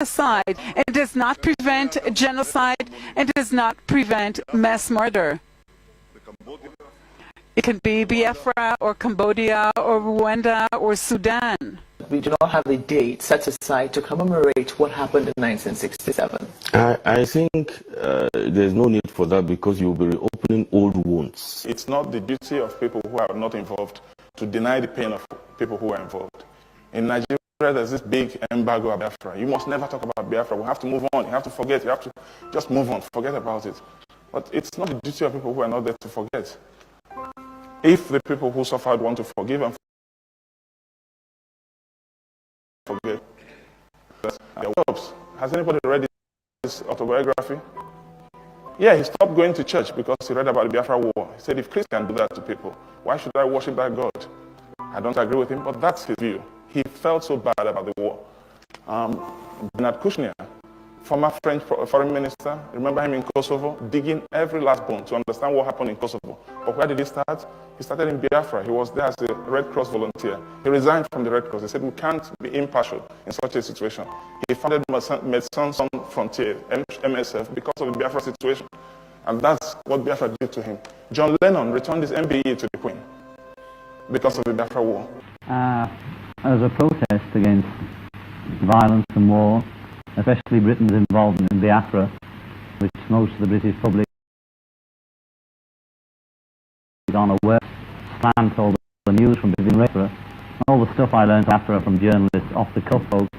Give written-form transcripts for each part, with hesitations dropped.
aside. It does not prevent genocide. It does not prevent mass murder. It can be Biafra or Cambodia or Rwanda or Sudan. We do not have a date set aside to commemorate what happened in 1967. I think there's no need for that because you'll be reopening old wounds. It's not the duty of people who are not involved to deny the pain of people who are involved. In Nigeria, there's this big embargo of Biafra. You must never talk about Biafra. We have to move on. You have to forget. You have to just move on. Forget about it. But it's not the duty of people who are not there to forget. If the people who suffered want to forgive and forget, their works. Has anybody read his autobiography? Yeah, he stopped going to church because he read about the Biafra War. He said, if Christians can do that to people, why should I worship that God? I don't agree with him, but that's his view. He felt so bad about the war. Bernard Kouchner, former French foreign minister, remember him in Kosovo, digging every last bone to understand what happened in Kosovo. But where did he start? He started in Biafra. He was there as a Red Cross volunteer. He resigned from the Red Cross. He said, we can't be impartial in such a situation. He founded Médecins Sans Frontières, MSF, because of the Biafra situation. And that's what Biafra did to him. John Lennon returned his MBE to the Queen because of the Biafra War. As a protest against violence and war, especially Britain's involvement in Biafra, which most of the British public on a web slant all the news from Biafra. All the stuff I learned after from journalists off the cuff folks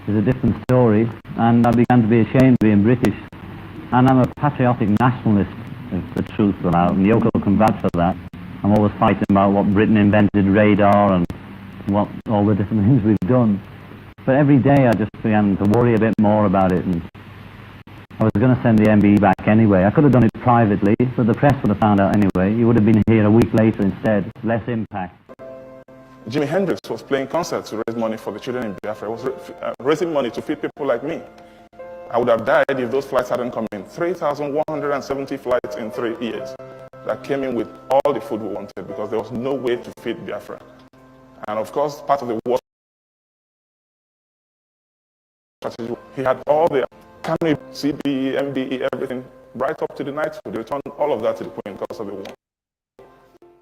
is a different story, and I began to be ashamed of being British. And I'm a patriotic nationalist, if the truth were out, and Yoko can vouch for that. I'm always fighting about what Britain invented, radar, and what all the different things we've done. But every day I just began to worry a bit more about it, and I was going to send the MBE back anyway. I could have done it privately, but the press would have found out anyway. You would have been here a week later instead, less impact. Jimi Hendrix was playing concerts to raise money for the children in Biafra. He was raising money to feed people like me. I would have died if those flights hadn't come in. 3,170 flights in 3 years that came in with all the food we wanted because there was no way to feed Biafra. And of course, part of the war strategy, he had all the CBE, MBE, everything, right up to the knighthood. He returned all of that to the Queen because of the war.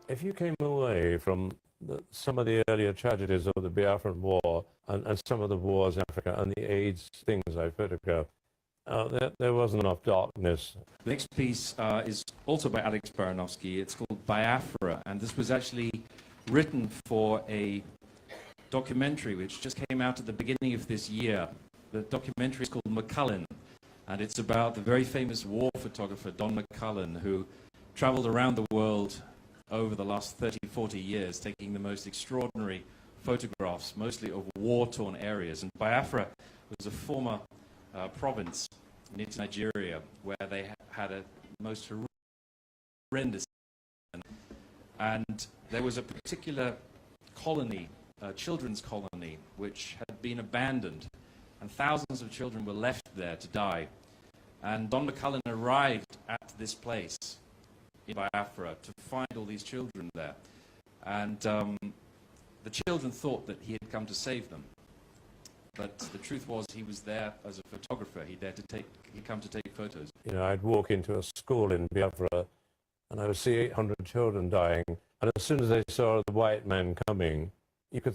If you came away from some of the earlier tragedies of the Biafran War and some of the wars in Africa and the AIDS things I photographed, there wasn't enough darkness. The next piece is also by Alex Baranowski. It's called Biafra, and this was actually written for a documentary which just came out at the beginning of this year. The documentary is called McCullen, and it's about the very famous war photographer Don McCullen, who traveled around the world over the last 30, 40 years, taking the most extraordinary photographs, mostly of war-torn areas. And Biafra was a former province in Nigeria where they had a most horrendous, and there was a particular colony, children's colony, which had been abandoned, and thousands of children were left there to die. And Don McCullen arrived at this place in Biafra to find all these children there. And the children thought that he had come to save them. But the truth was he was there as a photographer. He'd come to take photos. You know, I'd walk into a school in Biafra and I would see 800 children dying. And as soon as they saw the white man coming, you could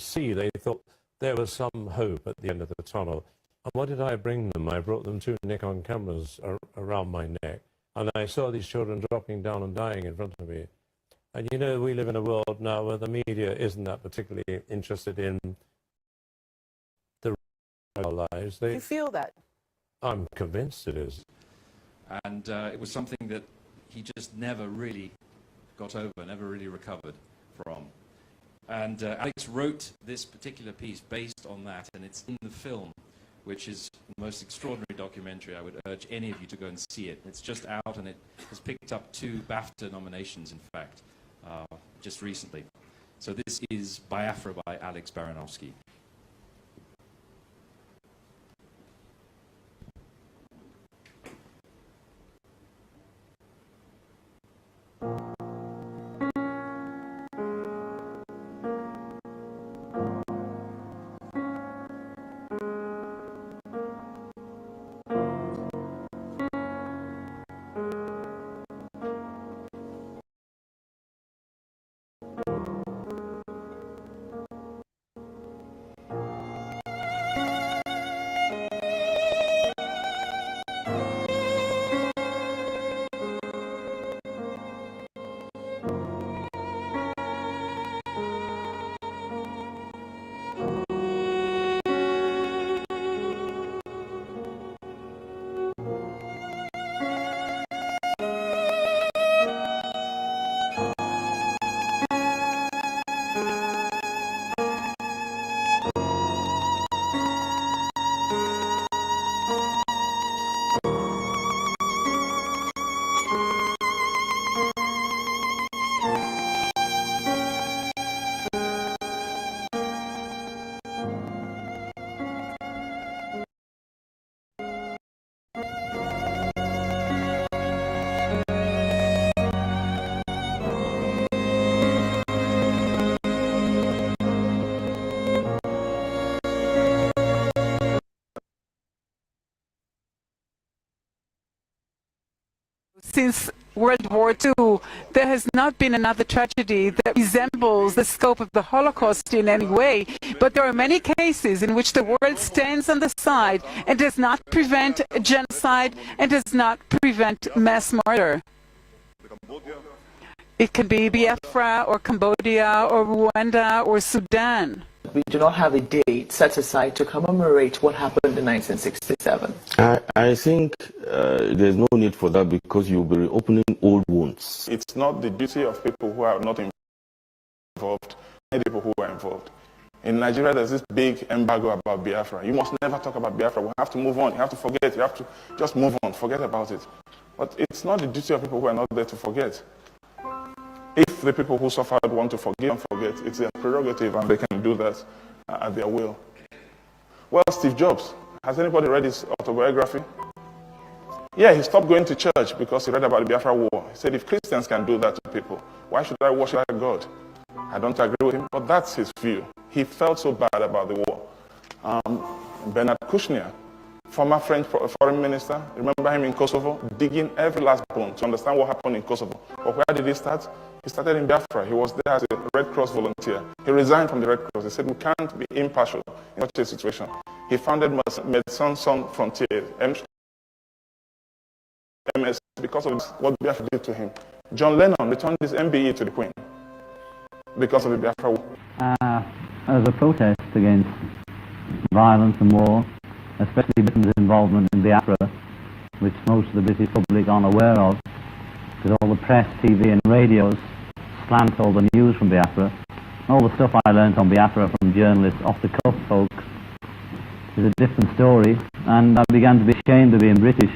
see they thought there was some hope at the end of the tunnel. And what did I bring them? I brought them 2 Nikon cameras around my neck. And I saw these children dropping down and dying in front of me. And you know, we live in a world now where the media isn't that particularly interested in the our lives. You feel that? I'm convinced it is. And it was something that he just never really got over, never really recovered from. And Alex wrote this particular piece based on that, and it's in the film, which is the most extraordinary documentary. I would urge any of you to go and see it. It's just out, and it has picked up 2 BAFTA nominations, in fact, just recently. So this is Biafra by Alex Baranowski. since World War II, there has not been another tragedy that resembles the scope of the Holocaust in any way, but there are many cases in which the world stands on the side and does not prevent genocide and does not prevent mass murder. It can be Biafra or Cambodia or Rwanda or Sudan. We do not have a date set aside to commemorate what happened in 1967. I think there's no need for that because you'll be reopening old wounds. It's not the duty of people who are not involved, many people who are involved. In Nigeria, there's this big embargo about Biafra. You must never talk about Biafra. We have to move on. You have to forget. You have to just move on. Forget about it. But it's not the duty of people who are not there to forget. If the people who suffered want to forgive and forget, it's their prerogative and they can do that at their will. Well, Steve Jobs, has anybody read his autobiography? Yeah, he stopped going to church because he read about the Biafra War. He said, if Christians can do that to people, why should I worship God? I don't agree with him, but that's his view. He felt so bad about the war. Bernard Kouchner, former French foreign minister, remember him in Kosovo, digging every last bone to understand what happened in Kosovo. But where did he start? He started in Biafra. He was there as a Red Cross volunteer. He resigned from the Red Cross. He said, we can't be impartial in such a situation. He founded Médecins Sans Frontières, MS, because of what Biafra did to him. John Lennon returned his MBE to the Queen because of the Biafra war. As a protest against violence and war, especially Britain's involvement in Biafra, which most of the British public aren't aware of, because all the press, TV and radios slant all the news from Biafra. All the stuff I learnt on Biafra from journalists, off-the-cuff folks, is a different story, and I began to be ashamed of being British.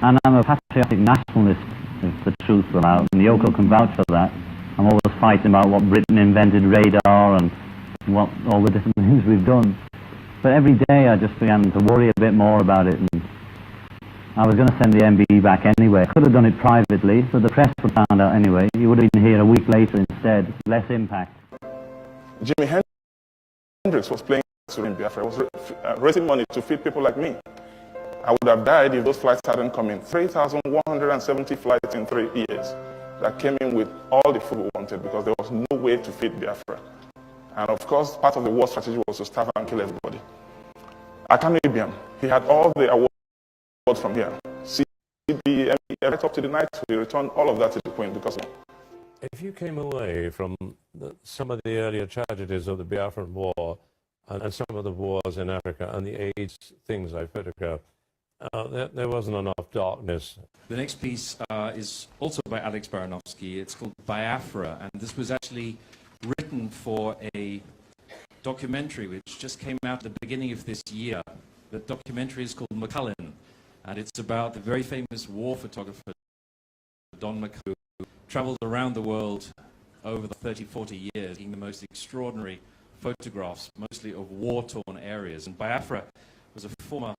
And I'm a patriotic nationalist, if the truth were out, and Yoko can vouch for that. I'm always fighting about what Britain invented radar and what all the different things we've done. But every day I just began to worry a bit more about it, and I was going to send the MBE back anyway. I could have done it privately, but the press would have found out anyway. You would have been here a week later instead, less impact. Jimi Hendrix was playing in Biafra. He was raising money to feed people like me. I would have died if those flights hadn't come in. 3,170 flights in 3 years that came in with all the food we wanted because there was no way to feed Biafra. And of course, part of the war strategy was to starve and kill everybody. Akanu Ibiam, he had all the awards from here. CB, right up to the night, we returned all of that to the Queen because of... If you came away from some of the earlier tragedies of the Biafran War and some of the wars in Africa and the AIDS things I photographed, there wasn't enough darkness. The next piece is also by Alex Baranovsky. It's called Biafra, and this was actually written for a documentary which just came out at the beginning of this year. The documentary is called McCullin, and it's about the very famous war photographer Don McCullin, who traveled around the world over the 30-40 years, taking the most extraordinary photographs, mostly of war-torn areas. And Biafra was a former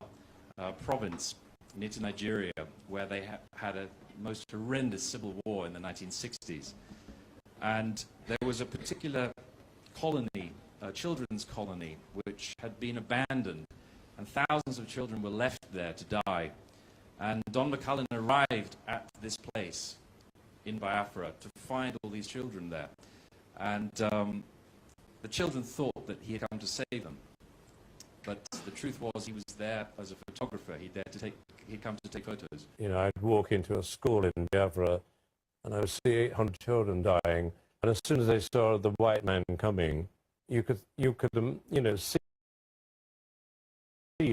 province near to Nigeria where they had a most horrendous civil war in the 1960s. And there was a particular colony, a children's colony, which had been abandoned, and thousands of children were left there to die. And Don McCullin arrived at this place in Biafra to find all these children there. And the children thought that he had come to save them. But the truth was he was there as a photographer. He'd come to take photos. You know, I'd walk into a school in Biafra and I would see 800 children dying. And as soon as they saw the white man coming, you could see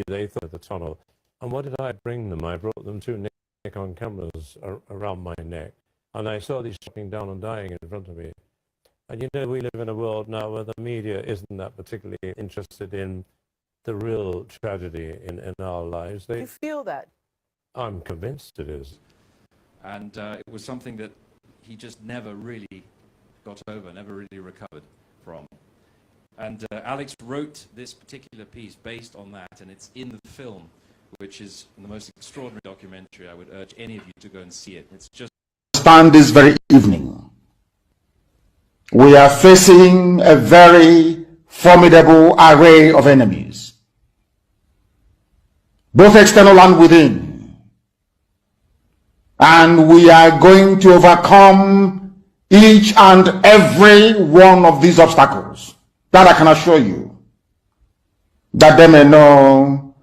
they thought of the tunnel. And what did I bring them? I brought them two Nikon cameras around my neck. And I saw these chopping down and dying in front of me. And you know, we live in a world now where the media isn't that particularly interested in the real tragedy in our lives. You feel that? I'm convinced it is. And it was something that he just never really got over, never really recovered from. And Alex wrote this particular piece based on that, and it's in the film, which is the most extraordinary documentary. I would urge any of you to go and see it. It's just... Stand this very evening. We are facing a very formidable array of enemies, both external and within. And we are going to overcome each and every one of these obstacles. That I can assure you. That they may know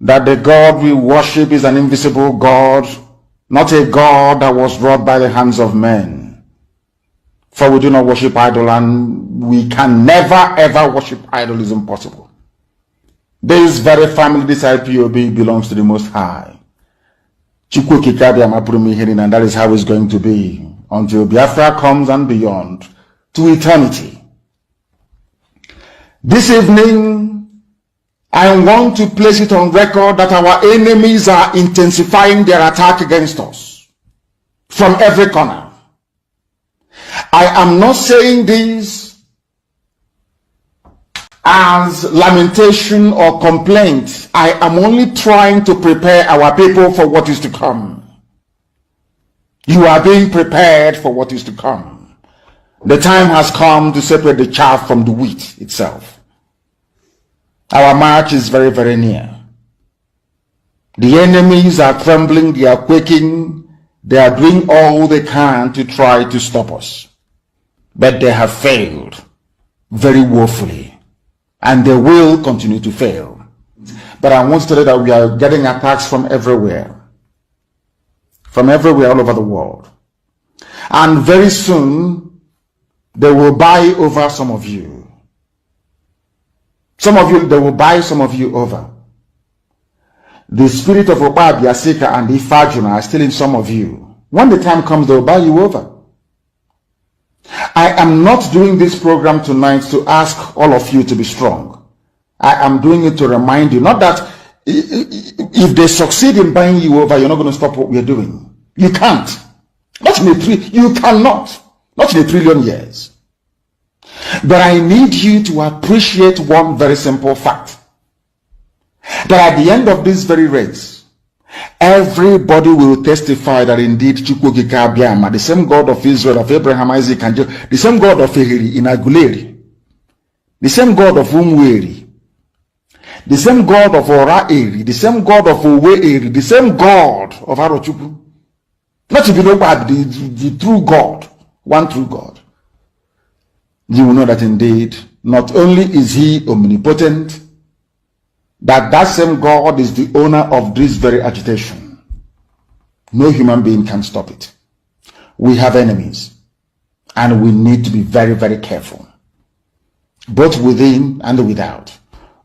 that the God we worship is an invisible God, not a God that was wrought by the hands of men. For we do not worship idol, and we can never ever worship idol. Is impossible. This very family, this IPOB, belongs to the Most High. And that is how it's going to be until Biafra comes and beyond to eternity. This evening, I want to place it on record that our enemies are intensifying their attack against us from every corner. I am not saying this as lamentation or complaint. I am only trying to prepare our people for what is to come. You are being prepared for what is to come. The time has come to separate the chaff from the wheat itself. Our march is very, very near. The enemies are trembling, they are quaking, they are doing all they can to try to stop us. But they have failed very woefully. And they will continue to fail. But I want to tell you that we are getting attacks from everywhere. From everywhere all over the world. And very soon, they will buy over some of you. Some of you, they will buy some of you over. The spirit of Oba Biasika and Ifajuna are still in some of you. When the time comes, they will buy you over. I am not doing this program tonight to ask all of you to be strong. I am doing it to remind you, not that if they succeed in buying you over, you're not going to stop what we're doing. You can't. You cannot. Not in a trillion years. But I need you to appreciate one very simple fact. That at the end of this very race, everybody will testify that indeed Chukwukika Abiyama, the same God of Israel, of Abraham, Isaac, and Jacob, the same God of Ehiri in Aguleri, the same God of Umweri, the same God of Ora Eri, the same God of Owe Eri, the same God of Arochukwu, not to be nobody, the true God, one true God. You will know that indeed, not only is he omnipotent, that same God is the owner of this very agitation. No human being can stop it. We have enemies, and we need to be very, very careful, both within and without.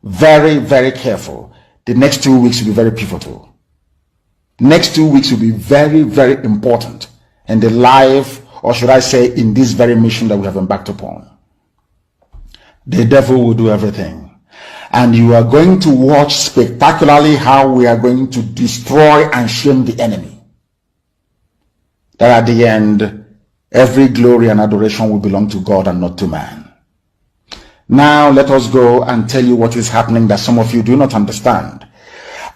Very, very careful. The next 2 weeks will be very pivotal. Next 2 weeks will be very, very important in the life, or should I say, in this very mission that we have embarked upon. The devil will do everything. And you are going to watch spectacularly how we are going to destroy and shame the enemy. That at the end, every glory and adoration will belong to God and not to man. Now let us go and tell you what is happening that some of you do not understand.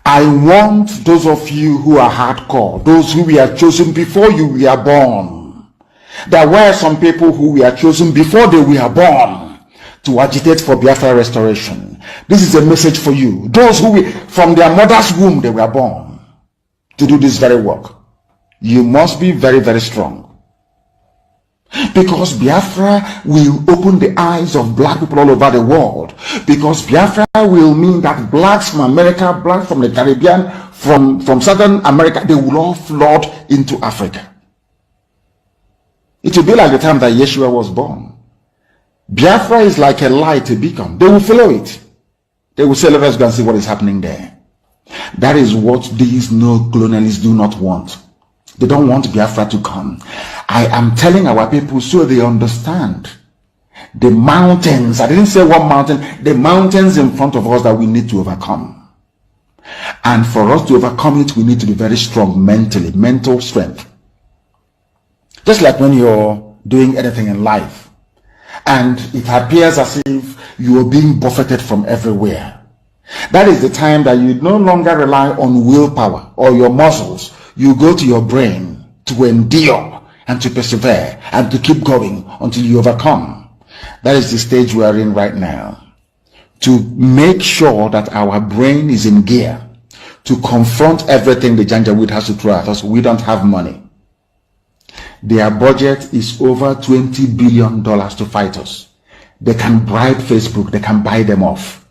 I want those of you who are hardcore, those who were chosen before you were born. There were some people who were chosen before they were born to agitate for Biafra restoration. This is a message for you. Those who from their mother's womb they were born to do this very work. You must be very, very strong. Because Biafra will open the eyes of black people all over the world. Because Biafra will mean that blacks from America, blacks from the Caribbean, from Southern America, they will all flood into Africa. It will be like the time that Yeshua was born. Biafra is like a light, a beacon. They will follow it. They will say, let us go and see what is happening there. That is what these no-colonialists do not want. They don't want Biafra to come. I am telling our people so they understand. The mountains, I didn't say one mountain, the mountains in front of us that we need to overcome. And for us to overcome it, we need to be very strong mentally, mental strength. Just like when you're doing anything in life, and it appears as if you are being buffeted from everywhere. That is the time that you no longer rely on willpower or your muscles. You go to your brain to endure and to persevere and to keep going until you overcome. That is the stage we are in right now. To make sure that our brain is in gear, to confront everything the Janjaweed has to throw at us. We don't have money. Their budget is over $20 billion to fight us. They can bribe Facebook. They can buy them off.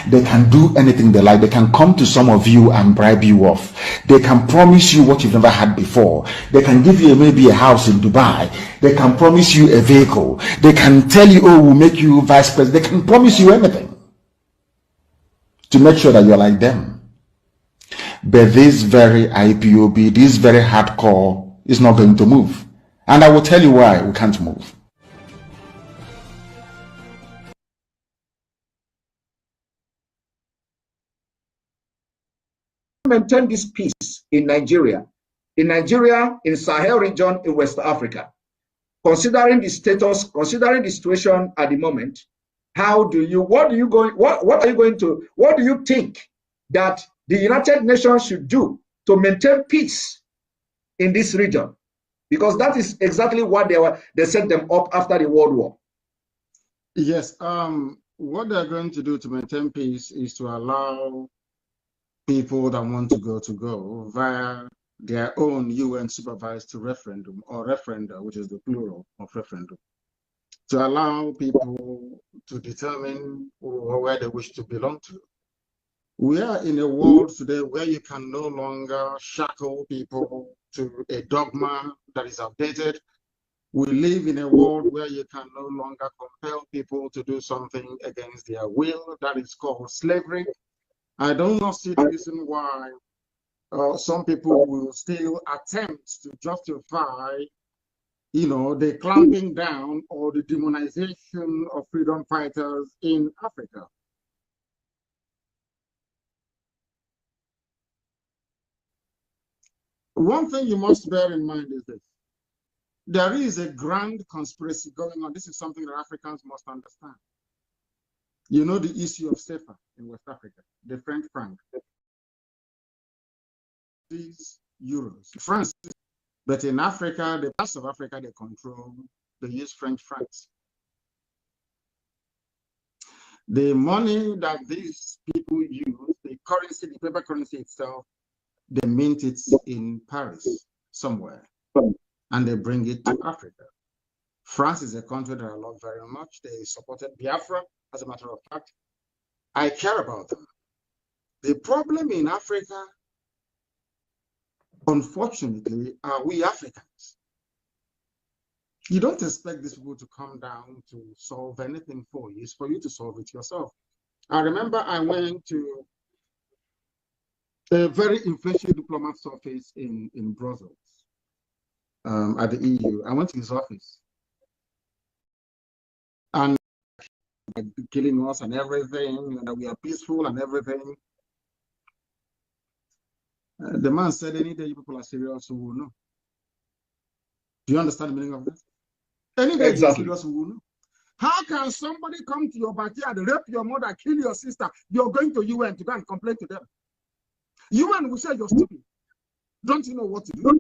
They can do anything they like. They can come to some of you and bribe you off. They can promise you what you've never had before. They can give you maybe a house in Dubai. They can promise you a vehicle. They can tell you, oh, we'll make you vice president. They can promise you anything to make sure that you're like them. But this very IPOB, this very hardcore is not going to move. And I will tell you why we can't move. Maintain this peace in Nigeria, in Sahel region, in West Africa. Considering the status, considering the situation at the moment, what do you think that the United Nations should do to maintain peace in this region? Because that is exactly what they set them up after the World War. Yes, what they're going to do to maintain peace is to allow people that want to go via their own UN supervised referendum, or referenda, which is the plural of referendum, to allow people to determine where they wish to belong to. We are in a world today where you can no longer shackle people to a dogma that is outdated. We live in a world where you can no longer compel people to do something against their will. That is called slavery. I do not see the reason why some people will still attempt to justify, the clamping down or the demonization of freedom fighters in Africa. One thing you must bear in mind is this. There is a grand conspiracy going on. This is something that Africans must understand. You know the issue of CFA in West Africa, the French franc. These euros, France, but in Africa, the parts of Africa they control, they use French francs. The money that these people use, the currency, the paper currency itself, they mint it in Paris somewhere, and they bring it to Africa. France is a country that I love very much. They supported Biafra, as a matter of fact. I care about them. The problem in Africa, unfortunately, are we Africans. You don't expect these people to come down to solve anything for you. It's for you to solve it yourself. I remember I went to a very influential diplomat's office in Brussels, at the EU. I went to his office. And killing us and everything, and that we are peaceful and everything. The man said, any day you people are serious, we will know. Do you understand the meaning of that? Any day you are serious, we will know. How can somebody come to your backyard, rape your mother, kill your sister? You're going to UN to go and complain to them. UN will say you're stupid. Don't you know what to do?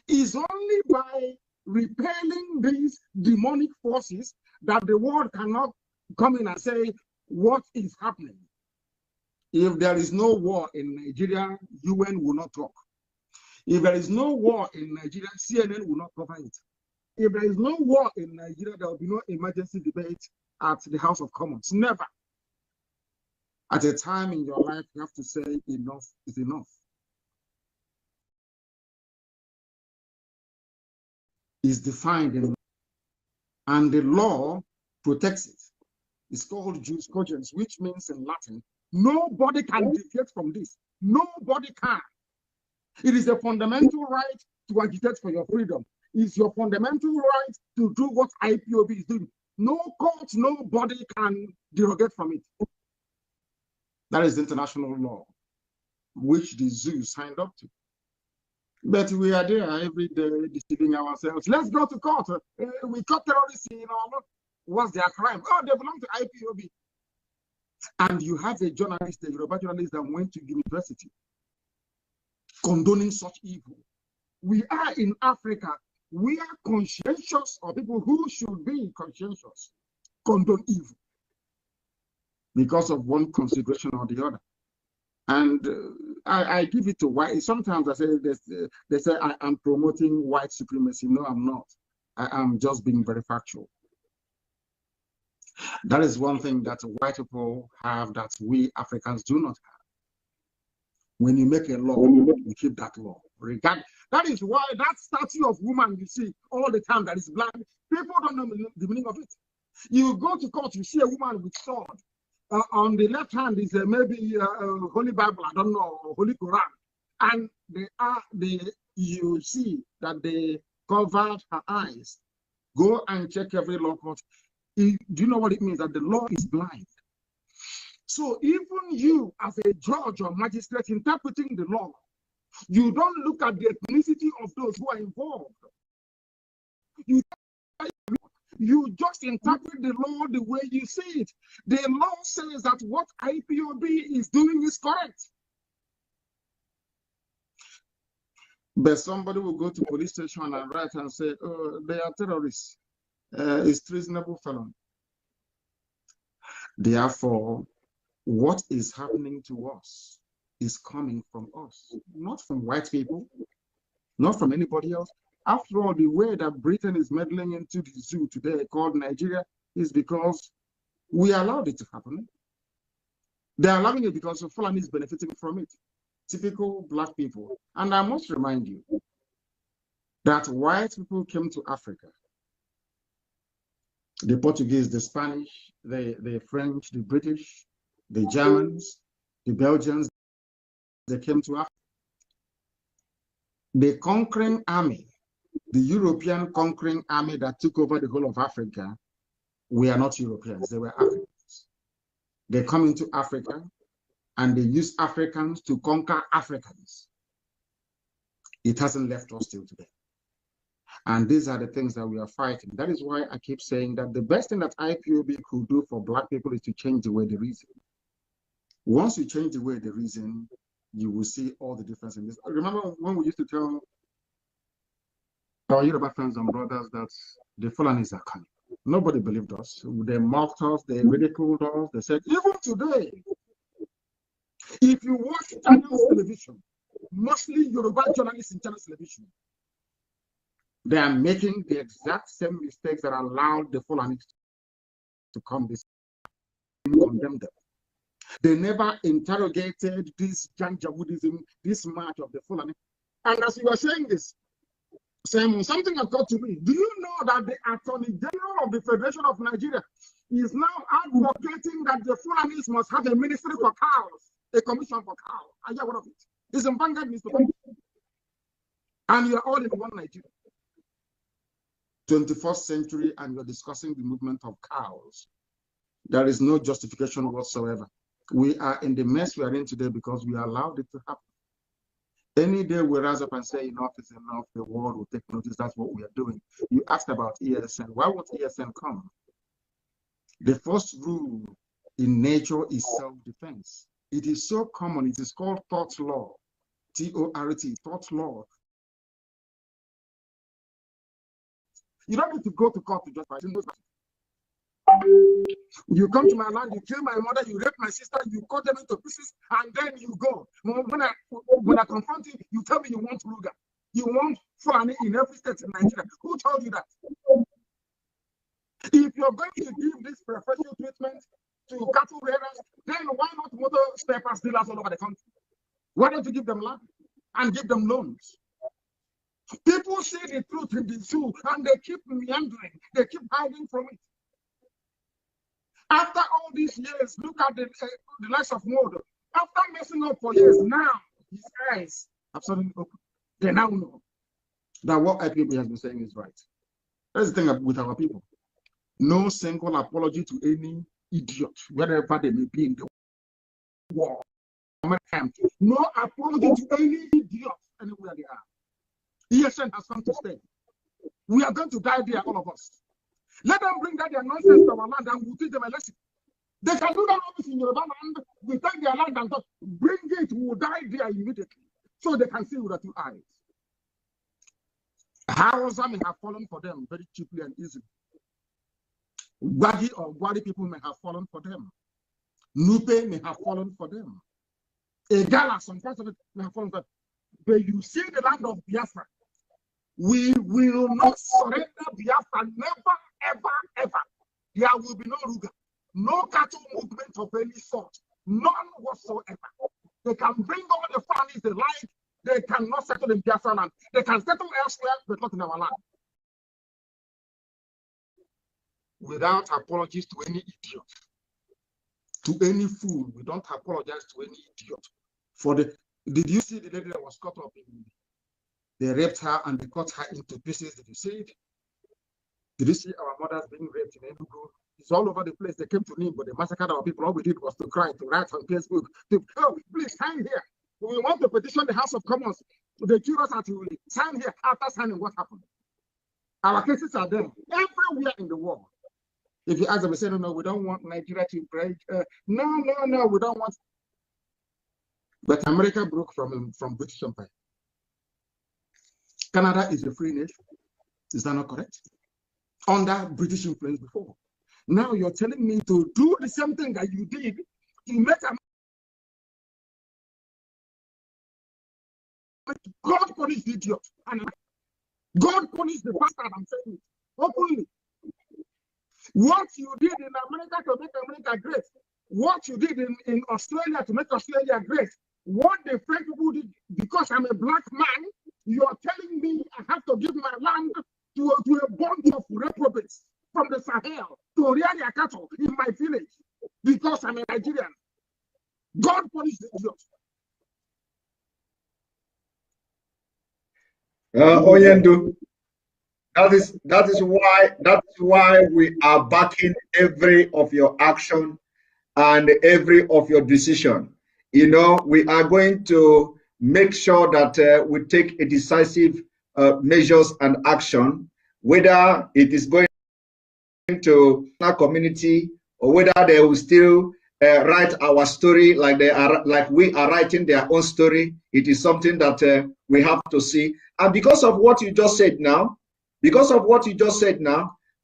It's only by repelling these demonic forces that the world cannot come in and say what is happening. If there is no war in Nigeria, UN will not talk. If there is no war in Nigeria, CNN will not cover it. If there is no war in Nigeria, there will be no emergency debate at the House of Commons. Never. At a time in your life, you have to say enough is enough. Is defined in law, and the law protects it. It's called jus cogens, which means in Latin, nobody can deviate from this. Nobody can. It is a fundamental right to agitate for your freedom. It's your fundamental right to do what IPOB is doing. No court, nobody can derogate from it. That is international law, which the zoo signed up to. But we are there every day deceiving ourselves. Let's go to court. We caught terrorists in our law. What's their crime? Oh, they belong to IPOB. And you have a journalist, a Yoruba journalist that went to university condoning such evil. We are in Africa. We are conscientious, or people who should be conscientious, condone evil because of one consideration or the other. And I give it to white. Sometimes I say they say I'm promoting white supremacy. No, I'm not. I am just being very factual. That is one thing that white people have that we Africans do not have. When you make a law, you keep that law. That is why that statue of woman you see all the time that is black, people don't know the meaning of it. You go to court, you see a woman with sword. On the left hand is maybe Holy Bible, I don't know, or Holy Quran. And you see that they covered her eyes. Go and check every law court. Do you know what it means? That the law is blind. So even you as a judge or magistrate interpreting the law, you don't look at the ethnicity of those who are involved. You just interpret the law the way you see it. The law says that what IPOB is doing is correct. But somebody will go to police station and write and say, oh, they are terrorists. It's treasonable felon. Therefore, what is happening to us is coming from us, not from white people, not from anybody else. After all, the way that Britain is meddling into the zoo today called Nigeria is because we allowed it to happen. They're allowing it because Fulani is benefiting from it. Typical black people. And I must remind you that white people came to Africa. The Portuguese, the Spanish, the French, the British, the Germans, the Belgians, they came to Africa. The conquering army, the European conquering army that took over the whole of Africa, we are not Europeans, they were Africans. They come into Africa and they use Africans to conquer Africans. It hasn't left us till today. And these are the things that we are fighting. That is why I keep saying that the best thing that IPOB could do for black people is to change the way they reason. Once you change the way they reason, you will see all the difference in this. Remember when we used to tell our Yoruba friends and brothers that the Fulanis are coming? Nobody believed us. They mocked us, they ridiculed us. They said, even today, if you watch Channels television, mostly Yoruba journalists in Channels television, they are making the exact same mistakes that allowed the Fulani to come this and condemn them. They never interrogated this Janjaweedism, this march of the Fulani. And as you were saying this, Simon, something occurred to me. Do you know that the Attorney General of the Federation of Nigeria is now advocating that the Fulanis must have a ministry for cows, a commission for cows? Are you aware of it? It's in Vanguard newspaper. And you are all in one Nigeria. 21st century, and you're discussing the movement of cows. There is no justification whatsoever. We are in the mess we are in today because we allowed it to happen. Any day we rise up and say enough is enough, the world will take notice. That's what we are doing. You asked about ESN. Why won't ESN come? The first rule in nature is self-defense. It is so common. It is called tort law. T-O-R-T, tort law. You don't need to go to court to justify it. You come to my land, you kill my mother, you rape my sister, you cut them into pieces, and then you go. When I confront you, you tell me you want Ruga. You want Fulani in every state in Nigeria. Who told you that? If you're going to give this preferential treatment to cattle raiders, then why not motor spare parts dealers all over the country? Why don't you give them land and give them loans? People see the truth in the zoo and they keep meandering, they keep hiding from it. After all these years, look at the likes of Modo. After messing up for years, now his eyes have suddenly opened. They now know that what IPOB has been saying is right. That's the thing with our people. No single apology to any idiot, wherever they may be in the world. No apology to any idiot anywhere they are. ESN has come to stay. We are going to die there, all of us. Let them bring that their nonsense to our land and we'll teach them a lesson. They can do that always in Yoruba land. We take their land and bring it, we'll die there immediately. So they can see with their 2 eyes. Hausa may have fallen for them very cheaply and easily. Gwagi or Gwari people may have fallen for them. Nupe may have fallen for them. A gala, some parts of it, but you see the land of Biafra. We will not surrender Biafra, never, ever, ever. There will be no Ruga, no cattle movement of any sort, none whatsoever. They can bring all the families they like, they cannot settle in Biafra land. They can settle elsewhere, but not in our land. Without apologies to any idiot, to any fool. We don't apologize to any idiot. For the, did you see the lady that was cut up in? They raped her and they cut her into pieces. Did you see it? Did you see our mothers being raped in Enugu? It's all over the place. They came to Nim, but they massacred our people. All we did was to cry, to write on Facebook, to, oh, please sign here. We want to petition the House of Commons. They accuse us at will sign here. After signing, what happened? Our cases are there everywhere in the world. If you ask them, they say, no, we don't want Nigeria to break. No, we don't want. But America broke from British Empire. Canada is a free nation. Is that not correct? Under British influence before. Now you're telling me to do the same thing that you did to make God punish the idiot. And God punish the bastard, I'm saying it openly. What you did in America to make America great, what you did in Australia to make Australia great, what the French people did, because I'm a black man, you're telling me I have to give my land to a bunch of reprobates from the Sahel to rear their cattle in my village because I'm a Nigerian. God punish the idiot. Oyendu, that is why we are backing every of your action and every of your decision. You know, we are going to make sure that we take a decisive measures and action, whether it is going to our community or whether they will still write our story like we are writing their own story. It is something that we have to see. And because of what you just said now,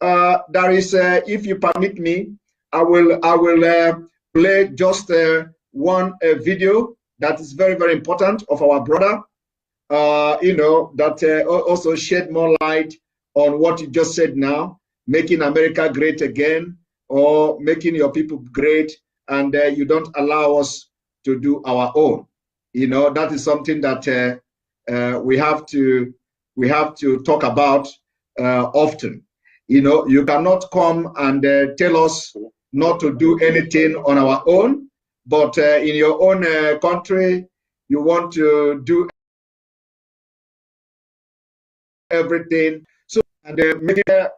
there is, if you permit me, I will play just one video that is very, very important of our brother, you know, that also shed more light on what you just said now, making America great again, or making your people great, and you don't allow us to do our own. You know, that is something that we have to talk about often. You know, you cannot come and tell us not to do anything on our own, but in your own country, you want to do everything. So, and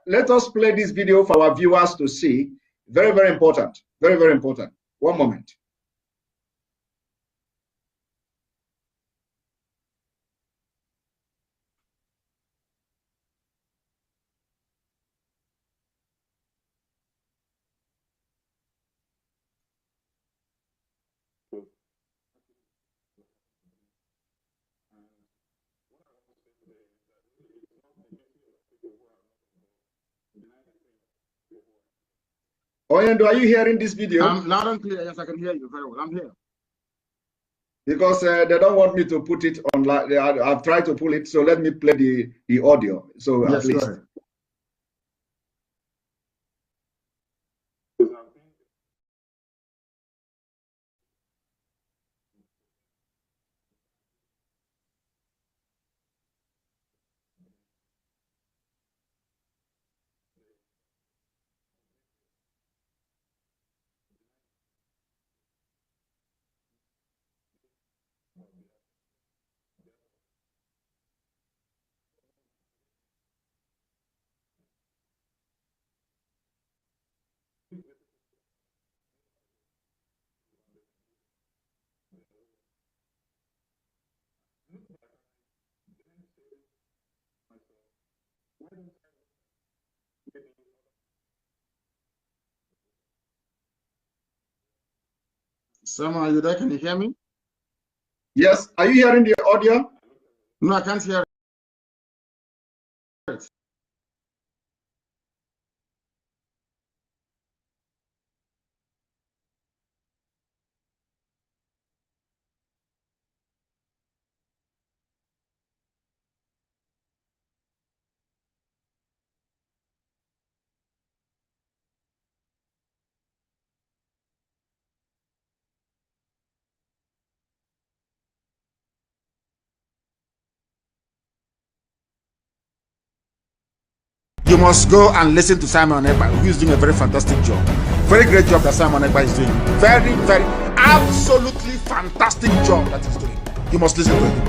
let us play this video for our viewers to see. Very, very important. Very, very important. One moment. Oyendo, are you hearing this video? I'm loud and clear. Yes, I can hear you very well. I'm here. Because they don't want me to put it on. I've tried to pull it, so let me play the audio. So yes, at least. Sam, are you there? Can you hear me? Yes. Are you hearing the audio? No, I can't hear it. You must go and listen to Simon Ekpa, who is doing a very fantastic job. Very great job that Simon Ekpa is doing. Very, very, absolutely fantastic job that he's doing. You must listen to him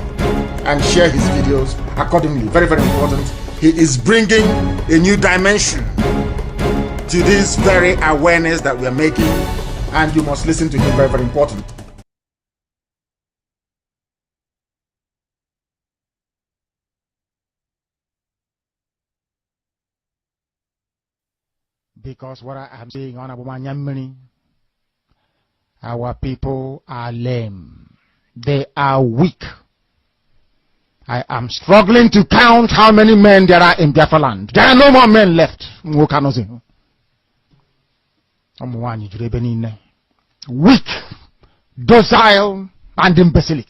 and share his videos accordingly. Very, very important. He is bringing a new dimension to this very awareness that we are making, and you must listen to him. Very, very important. Because what I am saying on Abumanyamini, our people are lame. They are weak. I am struggling to count how many men there are in Biafra land. There are no more men left. Weak, docile, and imbecilic.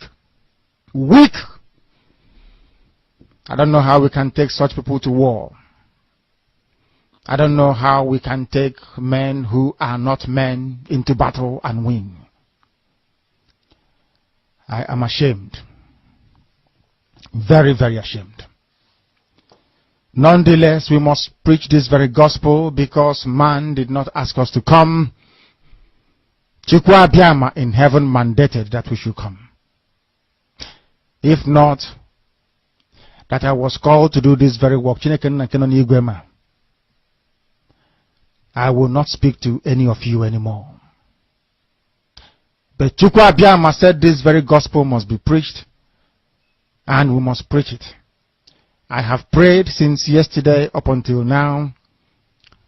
Weak. I don't know how we can take such people to war. I don't know how we can take men who are not men into battle and win. I am ashamed. Very, very ashamed. Nonetheless, we must preach this very gospel because man did not ask us to come. Chukwa Biama in heaven mandated that we should come. If not, that I was called to do this very work, I will not speak to any of you anymore. But Chukwa Biama said this very gospel must be preached, and we must preach it. I have prayed since yesterday up until now.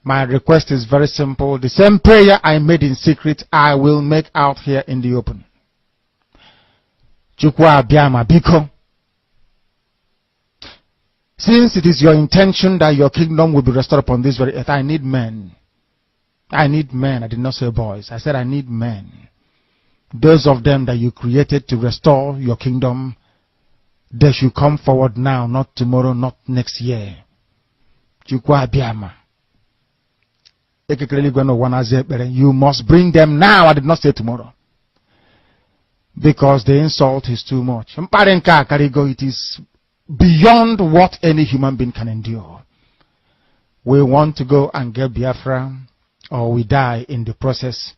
My request is very simple. The same prayer I made in secret, I will make out here in the open. Chukwa Biama Biko, since it is your intention that your kingdom will be restored upon this very earth, I need men. I need men. I did not say boys. I said I need men. Those of them that you created to restore your kingdom, they should come forward now, not tomorrow, not next year. Chukwa Biama. You must bring them now. I did not say tomorrow. Because the insult is too much. It is beyond what any human being can endure. We want to go and get Biafra, or we die in the process,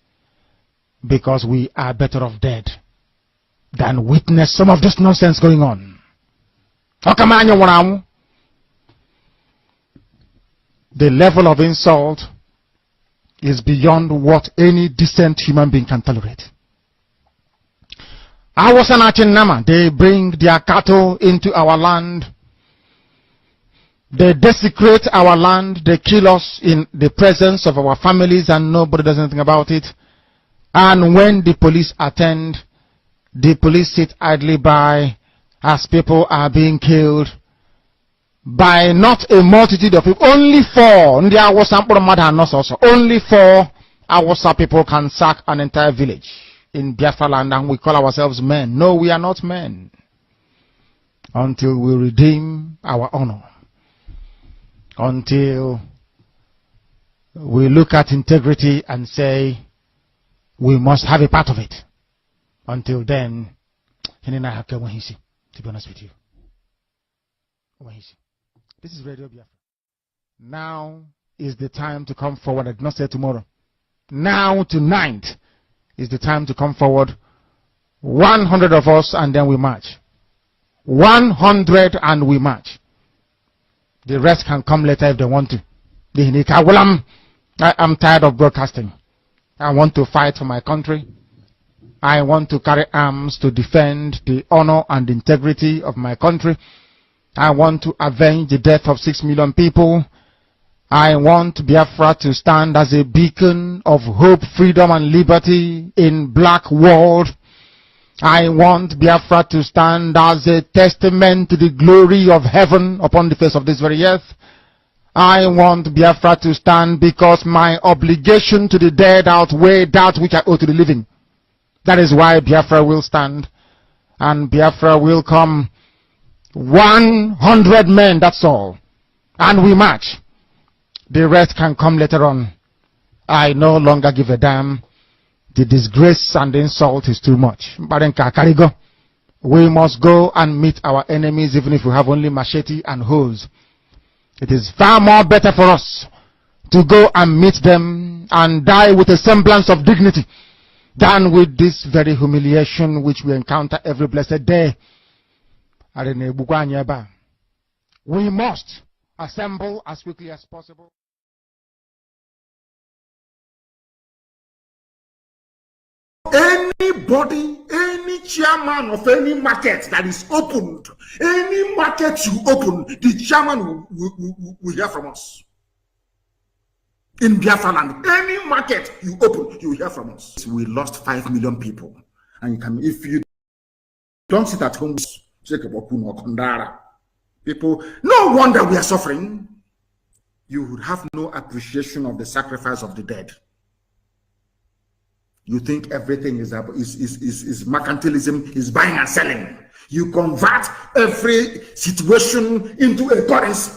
because we are better off dead than witness some of this nonsense going on. The level of insult is beyond what any decent human being can tolerate. They bring their cattle into our land. They desecrate our land. They kill us in the presence of our families and nobody does anything about it. And when the police attend, the police sit idly by as people are being killed by not a multitude of people. Only 4. Only 4 Awasa people can sack an entire village in Biafra land, and we call ourselves men. No, we are not men. Until we redeem our honor. Until we look at integrity and say, we must have a part of it. Until then, to be honest with you. This is Radio Biafra. Now is the time to come forward. I did not say tomorrow. Now, tonight, is the time to come forward. 100 of us, and then we march. 100 and we march. The rest can come later if they want to. I am tired of broadcasting. I want to fight for my country. I want to carry arms to defend the honor and integrity of my country. I want to avenge the death of 6 million people. I want Biafra to stand as a beacon of hope, freedom, and liberty in black world. I want Biafra to stand as a testament to the glory of heaven upon the face of this very earth. I want Biafra to stand because my obligation to the dead outweigh that which I owe to the living. That is why Biafra will stand, and Biafra will come. 100 men, that's all. And we march. The rest can come later on. I no longer give a damn. The disgrace and the insult is too much. We must go and meet our enemies, even if we have only machete and hoes. It is far more better for us to go and meet them and die with a semblance of dignity than with this very humiliation which we encounter every blessed day. We must assemble as quickly as possible. Anybody, any chairman of any market that is opened, any market you open, the chairman will hear from us. In Biafra land, any market you open, you will hear from us. We lost 5 million people. And you can, if you don't sit at home, people, no wonder we are suffering. You would have no appreciation of the sacrifice of the dead. You think everything is mercantilism, is buying and selling. You convert every situation into a currency.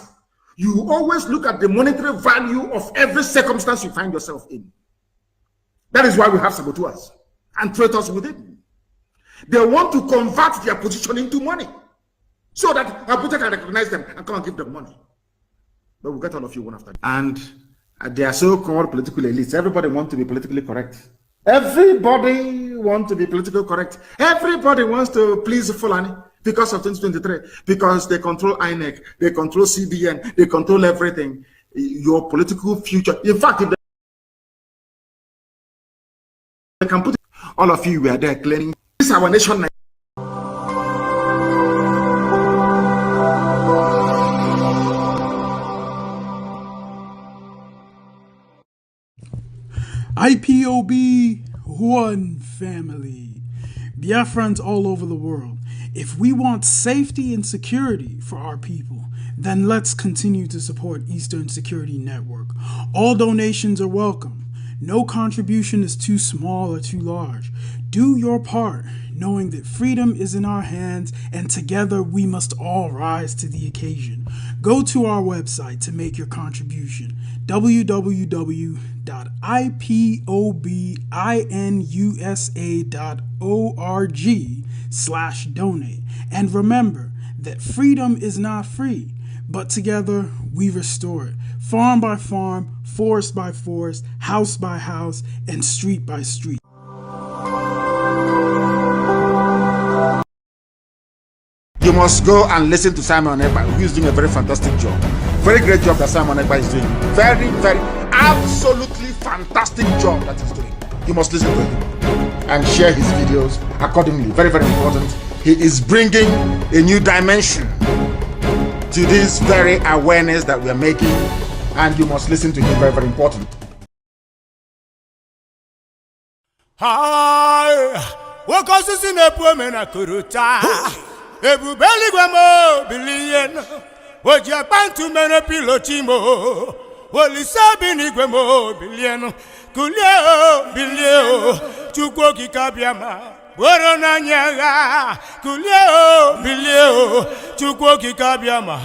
You always look at the monetary value of every circumstance you find yourself in. That is why we have saboteurs and traitors within. They want to convert their position into money so that Abuja can recognize them and come and give them money. But we'll get all of you one after. And they are so-called political elites. Everybody wants to be politically correct. Everybody wants to be politically correct. Everybody wants to please Fulani because of 2023, because they control INEC, they control CBN, they control everything. Your political future. In fact, if they can put it, all of you were there claiming this is our nation. IPOB, one family. Biafrans all over the world. If we want safety and security for our people, then let's continue to support Eastern Security Network. All donations are welcome. No contribution is too small or too large. Do your part, knowing that freedom is in our hands and together we must all rise to the occasion. Go to our website to make your contribution, www.ipobinUSA.org/donate. And remember that freedom is not free, but together we restore it. Farm by farm, forest by forest, house by house, and street by street. You must go and listen to Simon Ekpa, who is doing a very fantastic job. Very great job that Simon Ekpa is doing. Very, very, absolutely fantastic job that he's doing. You must listen to him and share his videos accordingly. Very, very important. He is bringing a new dimension to this very awareness that we are making, and you must listen to him. Very, very important. Hi, what causes in a woman a kuruta? Ebubeli gwamo billion. Would you pan to many pilotimo? Well, it's a bini gwamo billion. Kulio bilio. Chukwoki kabiama. Borona nyaga. Kulio bilio. Chukwoki kabiama.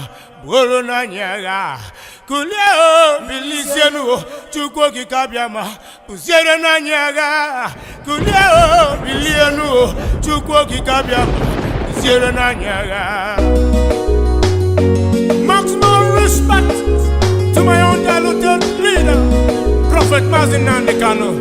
Borona nyaga. Kulio bilisienu. Chukwoki kabiama. Pusierena nyaga. Kulio bilienu. Chukwoki kabiama. Maximum respect to my own diluted leader, Prophet Mazin Nandekano.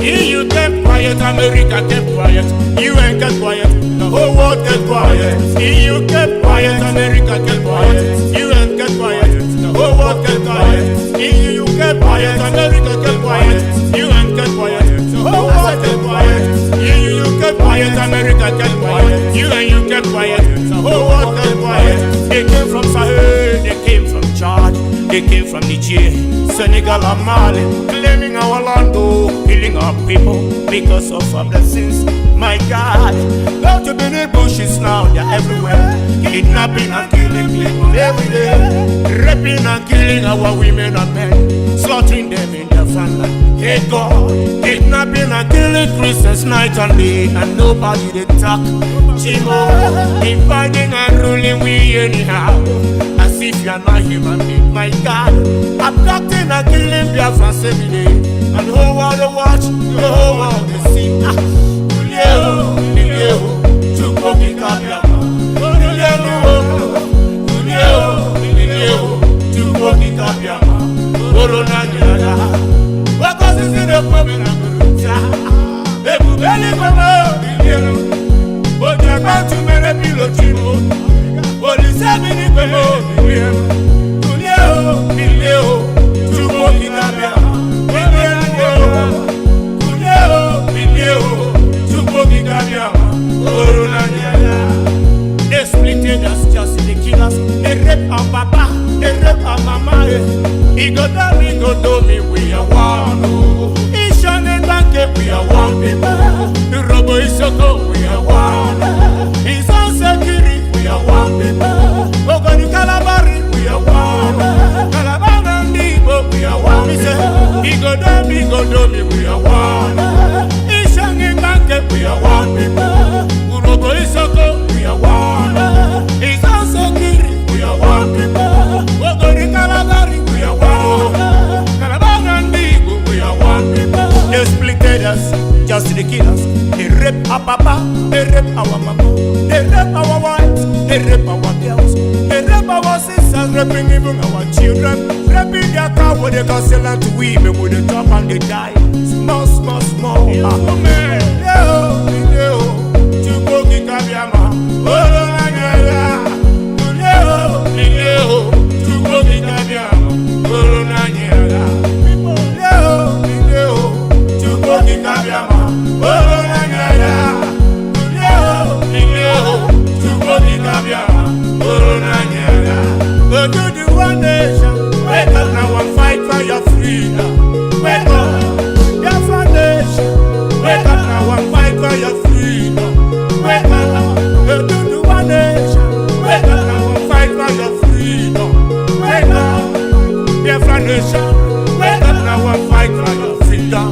EU kept quiet, America kept quiet, UN kept quiet, the whole world kept quiet. EU kept quiet, America kept quiet, UN kept quiet, the whole world kept quiet. EU kept quiet, America kept quiet, UN kept quiet, the whole world kept quiet. EU kept quiet, America kept quiet, you kept quiet, the whole world kept quiet. They came from Sahel, they came from Chad, they came from Niger, Senegal and Mali, claiming our land, killing our people because of our blessings. My God, go to the bushes now, they're everywhere, kidnapping and killing people every day, raping and killing our women and men, slaughtering them in their family. Hey God, kidnapping and killing Christians night and day, and nobody they talk. Chimo, dividing and ruling we anyhow, as if you are not human being. My God, abducting and killing Biafrans every day, and the whole world they watch, the whole world they see. Chukwoki kabiama, They splitted us just to kill us. They rape our papa, they rape our mama. He go down, me, we are one. He shone a bank, we are one people. The robo is so cold, we are one. He's on security, we are one people. Go to Calabari, we are one. Calabar and Debo, we are one. He said, he go down, me, we are one. He shone a bank, we are one people. The robo is so cold, we are one. He's on security, we are one people. Go to Calabari, we are one. Calabar and Debo, we are one people. They splitted us just to kill us. They rape our papa, they rape our mama, they rape our wives, they rape our girls, they rape our sisters, raping even our children, raping their car with the castle and to women with the top and they die. Small, small, small. Oh man, Leo, Chukoki Kabiama, Leo, Chukoki Kabiama, Leo, Chukoki Kabiama, go to the one nation, wake up now and fight for your freedom. Wake up, Biafra nation, wake up now and fight for your freedom. Wake up, go to the one nation, wake up now and fight for your freedom. Wake up, Biafra nation, wake up now and fight for your freedom.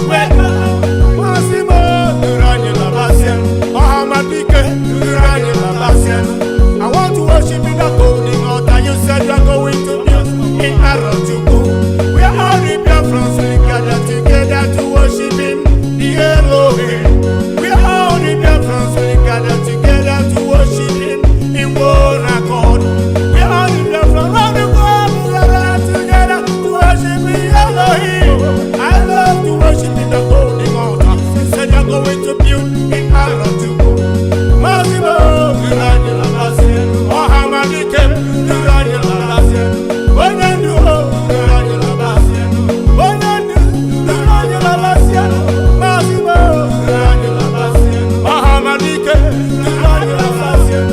Wake up, Massimo, Durani Labasian, Mohamadike, Durani Labasian. I want to worship in the golden altar. You said you're going to build in Arajuku. We are all the Biafrans, we gather together to worship in the Elohim. We are all the Biafrans, we gather together to worship in one accord. We are all the Biafrans around the world, we gather together to worship in Elohim. I love to worship in the golden altar. You said you're going to build in Arajuku. Massimo, Durani Labasian, Mohamadike, Durani Labasian, Bonandu, Durani Labasian, Bonandu, Durani Labasian, Massimo, Durani Labasian, Mohamadike, Durani Labasian,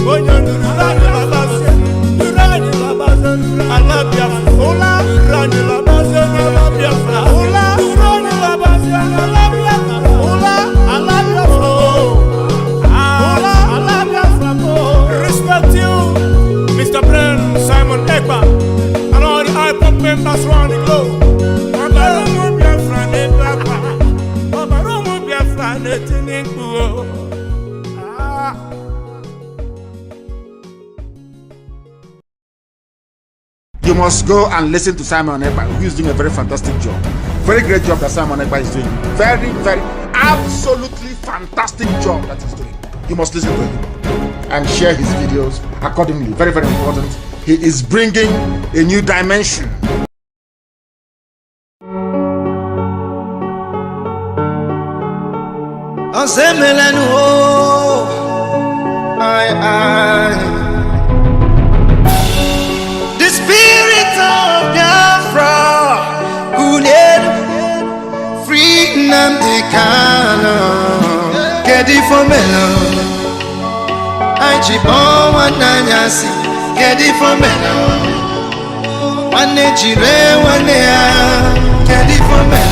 Bonandu, Durani Labasian, Durani Labasian, I love Biafra, Ola, Durani Labasian, I love Biafra, Ola, Durani Labasian, I love Biafra, Ola, I love Biafra. Respect you, Mr. Brand, Simon Ekpa, and all the high-pop members around the globe. You must go and listen to Simon Ekpa, who is doing a very fantastic job. Very great job that Simon Ekpa is doing. Very, very, absolutely fantastic job that he's doing. You must listen to him and share his videos accordingly. Very, very important. He is bringing a new dimension. The spirit of Biafra, who need freedom, the canon, get it for me. I chip on one nanyasi, get it for me. One chire, one get it for me.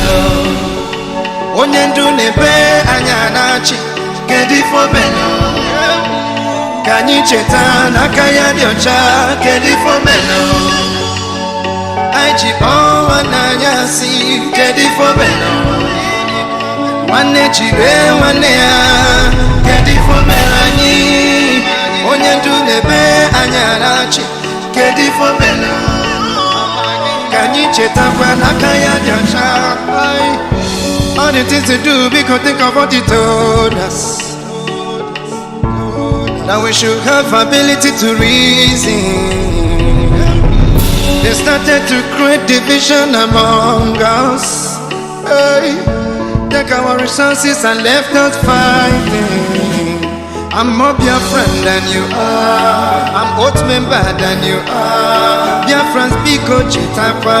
Onyendu nebe anyanachi, get it for me. Kanyi cheta nakaya diocha, get it for me. I chip on one nanyasi, get it for me. One chire, one get it for me. Onyendu nebe anyanachi, get it for me. Kanyi cheta nakaya diocha. All the things to do because think of what he told us. Now we should have ability to reason. They started to create division among us. Hey, take our resources and left us fighting. I'm more your friend than you are. I'm oat member than you are. Biafrans biko chetakwa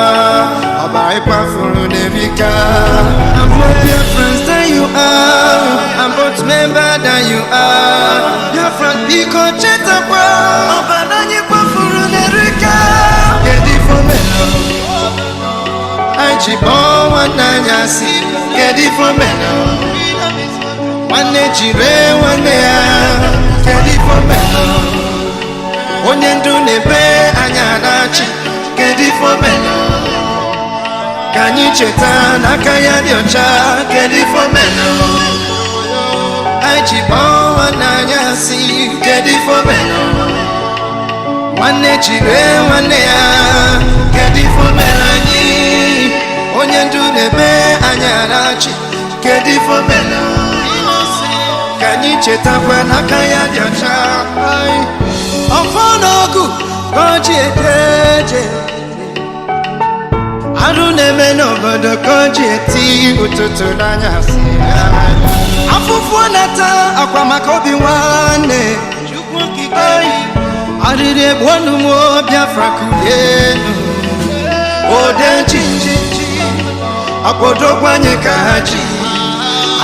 ọbara ịkwafuru n'erika. I'm more Biafrans than you are, I'm both member than you are. Biafrans biko chetakwa ọbara anyị kwafuru n'erika. Kedu fomelo anyị bụ nwanne anyị asị. Kedu fomelo nwanne jire nwanne ya. Kedu fomelo onye ndu na-ebe anya na-achị. Kedu fomelo ka anyị cheta n'aka ya dị ọcha. Kedu fomelo anyị ji kpọọ nwanne anyị asị. Kedu fomelo nwanne jire nwanne ya. Kedu fomelo anyị onye ndu na-ebe anya na-achị. Kedu fomelo ka anyị chetakwa n'aka ya dị ọcha. Ọfọ n'ọgụ kọji ekeje arụ na-eme n'obodo kọji eti ụtụtụ n'anyasị. Afụfụ nata akwa maka obi nwanne. Arịrị egbu ọnụ m Biafra kulie ode chichichi akpọdokwa anyị ka ha ji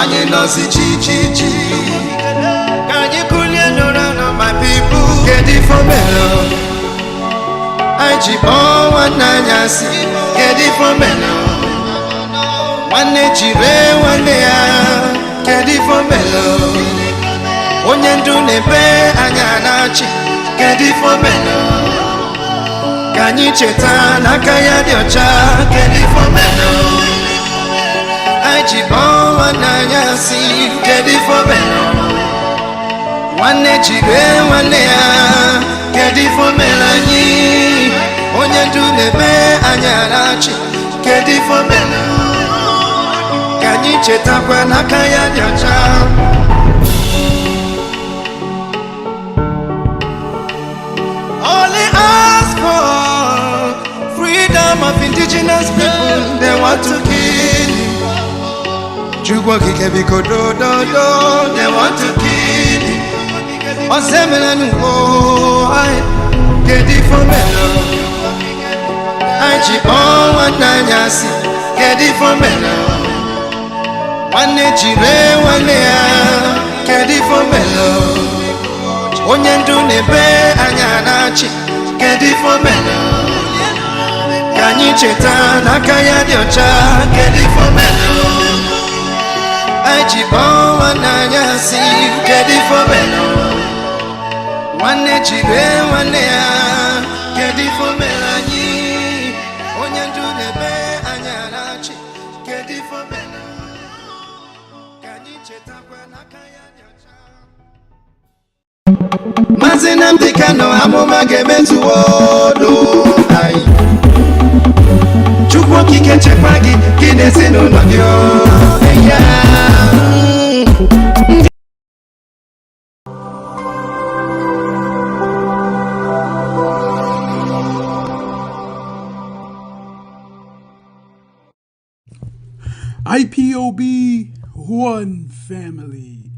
anyị nọzi chichichi ka anyị kulie n'ụra nọ my people. Kedu fomelo anyị ji kpọọ nwanne anyị asị. Kedu fomelo nwanne jire nwanne ya. Kedu fomelo onye ndu na-ebe anya na-achị. Kedu fomelo ka anyị cheta n'aka ya dị ọcha. Kedu fomelo anyị ji kpọọ nwanne anyị asị. Kedu fomelo nwanne jire nwanne ya. Kedu fomelo anyị onye ndu na-ebe anya na-achị. Kedu fomelo ka anyị chetakwa n'aka ya dị ọcha. Only ask for freedom of indigenous people. They want to kill you. Chukwu okike biko do. They want to kill you. Osemele nuwo. Kedu fomelo anyị ji kpọọ nwanne anyị asị. Kedu fomelo nwanne jire nwanne ya. Kedu fomelo onye ndu na-ebe anya na-achị. Kedu fomelo ka anyị cheta n'aka ya dị ọcha. Kedu fomelo anyị ji kpọọ nwanne anyị asị. Kedu fomelo nwanne jire nwanne ya. Kedu fomelo anyị onye ndu na-ebe anya na-achị. Kedu fomelo ka anyị chetakwa n'aka ya dị ọcha. Maazị Nnamdi Kanu amụma ga-emezuo n'anyị. Chukwu okike chekwa gị gị na ezinụlọ gị. IPOB, one family.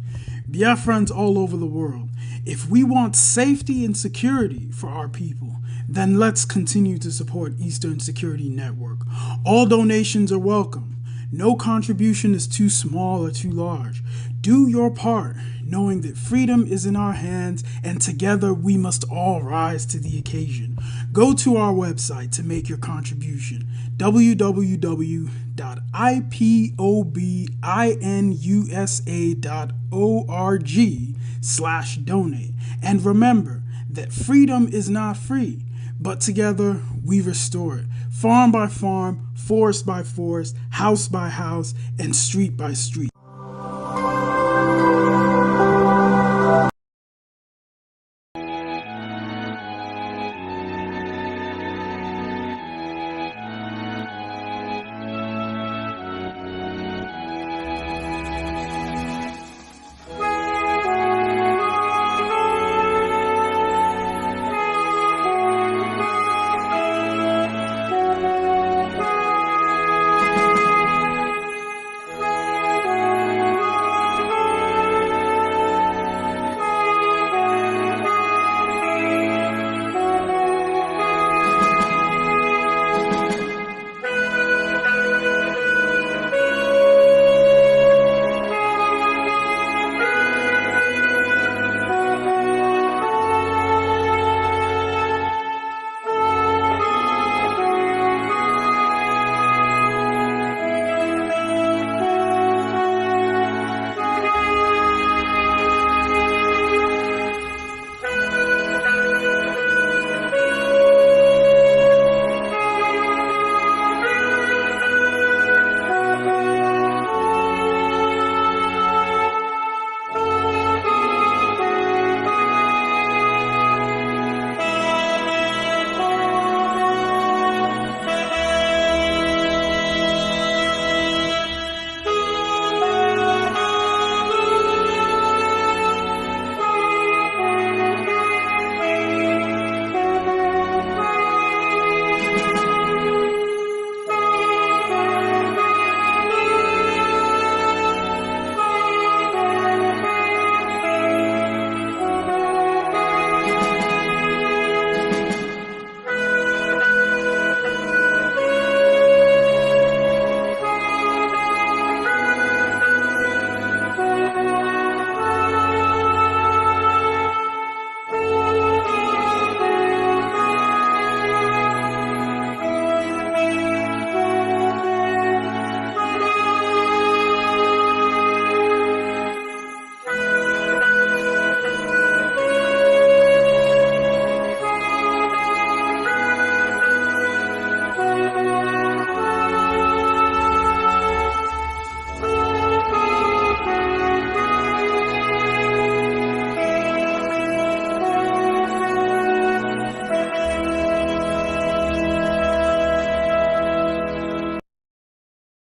Biafrans all over the world. If we want safety and security for our people, then let's continue to support Eastern Security Network. All donations are welcome. No contribution is too small or too large. Do your part, knowing that freedom is in our hands, and together we must all rise to the occasion. Go to our website to make your contribution, www.ipobinUSA.org/donate. And remember that freedom is not free, but together we restore it, farm by farm, forest by forest, house by house, and street by street.